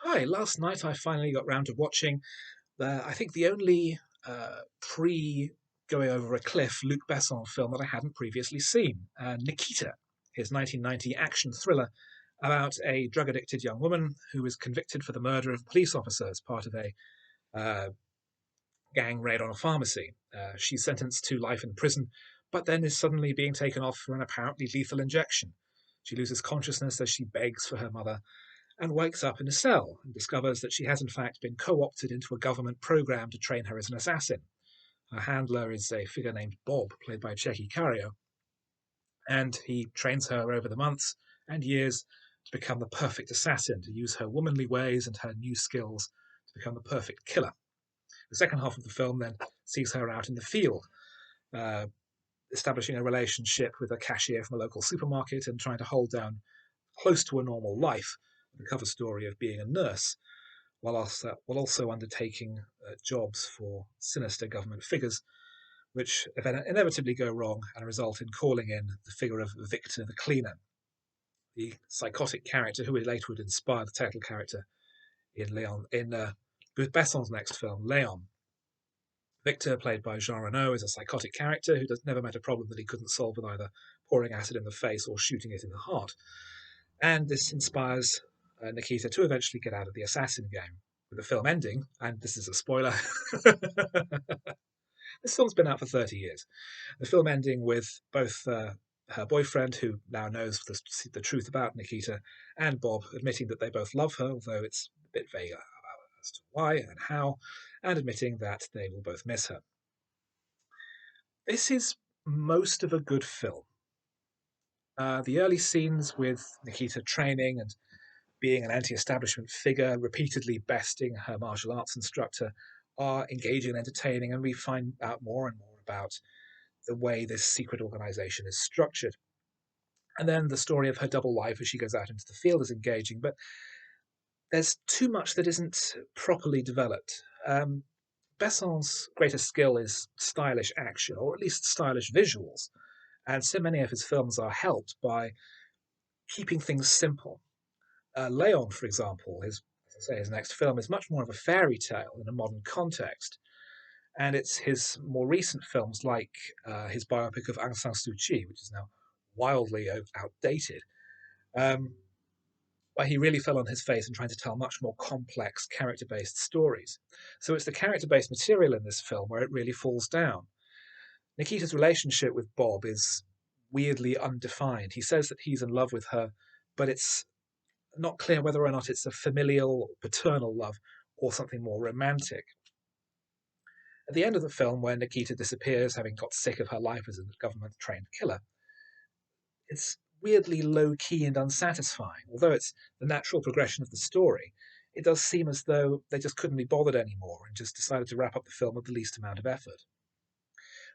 Hi, last night I finally got round to watching I think the only pre going over a cliff Luc Besson film that I hadn't previously seen, Nikita, his 1990 action thriller about a drug addicted young woman who is convicted for the murder of a police officer as part of a uh, gang raid on a pharmacy. She's sentenced to life in prison, but then is suddenly being taken off for an apparently lethal injection. She loses consciousness as she begs for her mother and wakes up in a cell and discovers that she has in fact been co-opted into a government program to train her as an assassin. Her handler is a figure named Bob, played by Tchéky Karyo, and he trains her over the months and years to become the perfect assassin, to use her womanly ways and her new skills to become the perfect killer. The second half of the film then sees her out in the field, uh, establishing a relationship with a cashier from a local supermarket and trying to hold down close to a normal life, the cover story of being a nurse, while also undertaking jobs for sinister government figures, which inevitably go wrong and result in calling in the figure of Victor the Cleaner, the psychotic character who later would inspire the title character in Leon in Besson's next film, Leon. Victor, played by Jean Reno, is a psychotic character who never met a problem that he couldn't solve with either pouring acid in the face or shooting it in the heart. And this inspires Nikita to eventually get out of the assassin game, with the film ending, and this is a spoiler. This film's been out for 30 years. The film ending with both her boyfriend, who now knows the truth about Nikita, and Bob admitting that they both love her, although it's a bit vague as to why and how, and admitting that they will both miss her. This is most of a good film. The early scenes with Nikita training and being an anti establishment figure, repeatedly besting her martial arts instructor, are engaging and entertaining, and we find out more and more about the way this secret organization is structured. And then the story of her double life as she goes out into the field is engaging, but there's too much that isn't properly developed. Besson's greatest skill is stylish action, or at least stylish visuals, and so many of his films are helped by keeping things simple. Leon, for example, as I say, his next film is much more of a fairy tale in a modern context, and it's his more recent films, like his biopic of Aung San Suu Kyi, which is now wildly outdated, um, where he really fell on his face in trying to tell much more complex character-based stories. So it's the character-based material in this film where it really falls down. Nikita's relationship with Bob is weirdly undefined. He says that he's in love with her, but it's not clear whether or not it's a familial, paternal love or something more romantic. At the end of the film, where Nikita disappears, having got sick of her life as a government trained killer, it's weirdly low key and unsatisfying. Although it's the natural progression of the story, it does seem as though they just couldn't be bothered anymore and just decided to wrap up the film with the least amount of effort.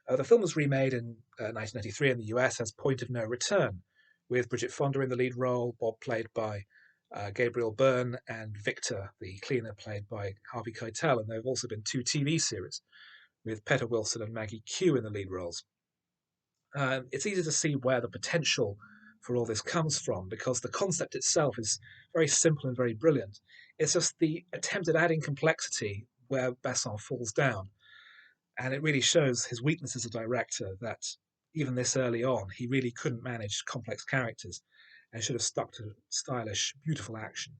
The film was remade in 1993 in the US as Point of No Return, with Bridget Fonda in the lead role, Bob played by Gabriel Byrne, and Victor, the cleaner, played by Harvey Keitel. And there have also been two TV series with Peter Wilson and Maggie Q in the lead roles. It's easy to see where the potential for all this comes from because the concept itself is very simple and very brilliant. It's just the attempt at adding complexity where Besson falls down. And it really shows his weakness as a director that even this early on, he really couldn't manage complex characters and should have stuck to stylish, beautiful action.